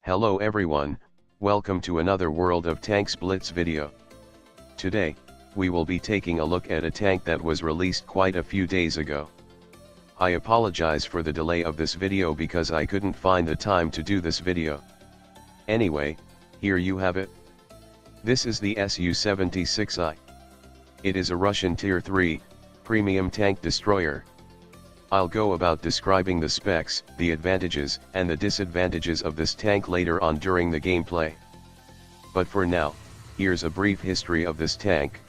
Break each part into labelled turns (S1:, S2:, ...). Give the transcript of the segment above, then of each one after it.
S1: Hello everyone, welcome to another World of Tanks Blitz video. Today, we will be taking a look at a tank that was released quite a few days ago. I apologize for the delay of this video because I couldn't find the time to do this video. Anyway, here you have it. This is the Su-76I. It is a Russian Tier 3, premium tank destroyer. I'll go about describing the specs, the advantages, and the disadvantages of this tank later on during the gameplay. But for now, here's a brief history of this tank.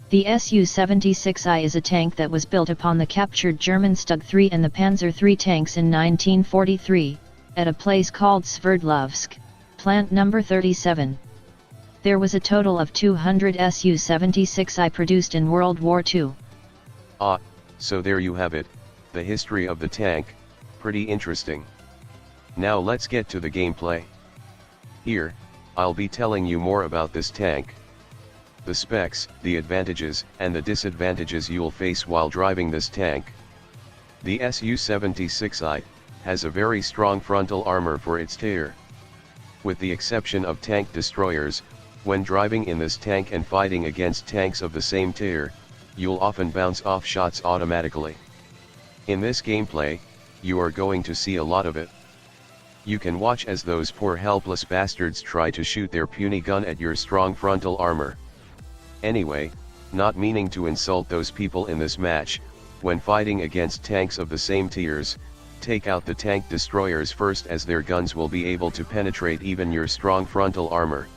S2: The Su-76I is a tank that was built upon the captured German Stug 3 and the Panzer III tanks in 1943, at a place called Sverdlovsk, plant number 37. There was a total of 200 Su-76I produced in World War II.
S1: So there you have it, the history of the tank, pretty interesting. Now let's get to the gameplay. Here, I'll be telling you more about this tank. The specs, the advantages, and the disadvantages you'll face while driving this tank. The Su-76I has a very strong frontal armor for its tier. With the exception of tank destroyers, when driving in this tank and fighting against tanks of the same tier, you'll often bounce off shots automatically. In this gameplay, you are going to see a lot of it. You can watch as those poor helpless bastards try to shoot their puny gun at your strong frontal armor. Anyway, not meaning to insult those people in this match, when fighting against tanks of the same tiers, take out the tank destroyers first, as their guns will be able to penetrate even your strong frontal armor.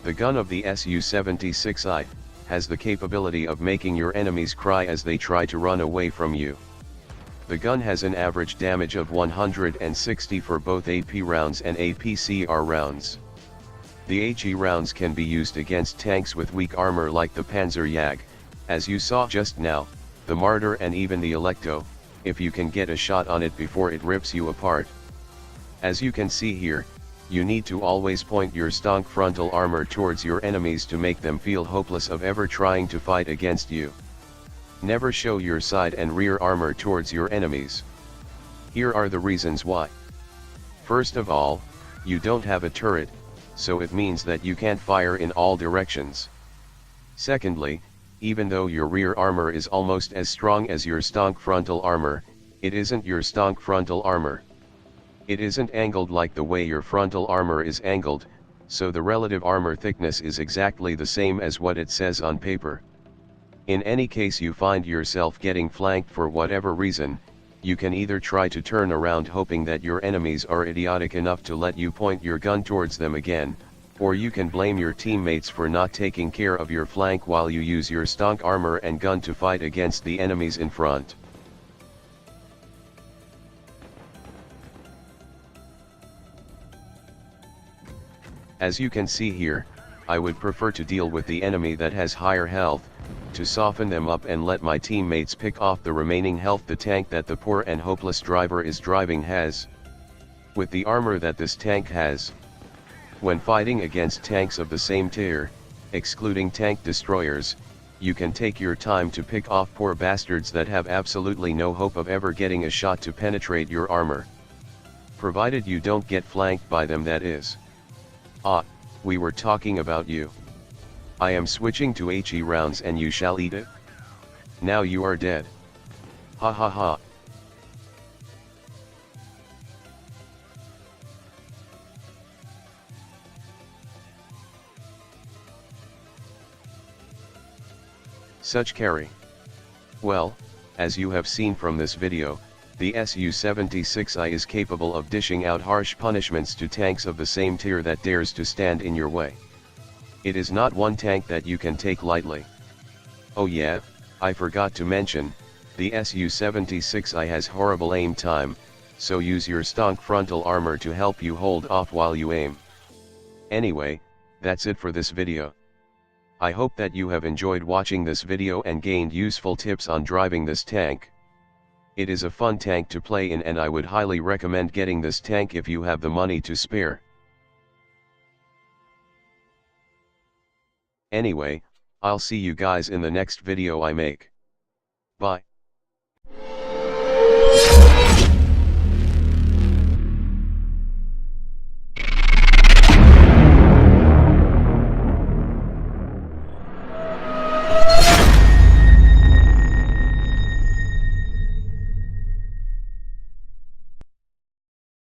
S1: The gun of the Su-76I has the capability of making your enemies cry as they try to run away from you. The gun has an average damage of 160 for both AP rounds and APCR rounds. The HE rounds can be used against tanks with weak armor like the Panzer Jag, as you saw just now, the Martyr, and even the Electo, if you can get a shot on it before it rips you apart. As you can see here, you need to always point your stonk frontal armor towards your enemies to make them feel hopeless of ever trying to fight against you. Never show your side and rear armor towards your enemies. Here are the reasons why. First of all, you don't have a turret, so it means that you can't fire in all directions. Secondly, even though your rear armor is almost as strong as your stonk frontal armor, it isn't your stonk frontal armor. It isn't angled like the way your frontal armor is angled, so the relative armor thickness is exactly the same as what it says on paper. In any case you find yourself getting flanked for whatever reason, you can either try to turn around hoping that your enemies are idiotic enough to let you point your gun towards them again, or you can blame your teammates for not taking care of your flank while you use your stonk armor and gun to fight against the enemies in front. As you can see here, I would prefer to deal with the enemy that has higher health, to soften them up and let my teammates pick off the remaining health the tank that the poor and hopeless driver is driving has. With the armor that this tank has, when fighting against tanks of the same tier, excluding tank destroyers, you can take your time to pick off poor bastards that have absolutely no hope of ever getting a shot to penetrate your armor. Provided you don't get flanked by them, that is. We were talking about you. I am switching to HE rounds and you shall eat it. Now you are dead. Ha ha ha. Such carry. Well, as you have seen from this video, the Su-76I is capable of dishing out harsh punishments to tanks of the same tier that dares to stand in your way. It is not one tank that you can take lightly. Oh yeah, I forgot to mention, the Su-76I has horrible aim time, so use your stonk frontal armor to help you hold off while you aim. Anyway, that's it for this video. I hope that you have enjoyed watching this video and gained useful tips on driving this tank. It is a fun tank to play in and I would highly recommend getting this tank if you have the money to spare. Anyway, I'll see you guys in the next video I make. Bye.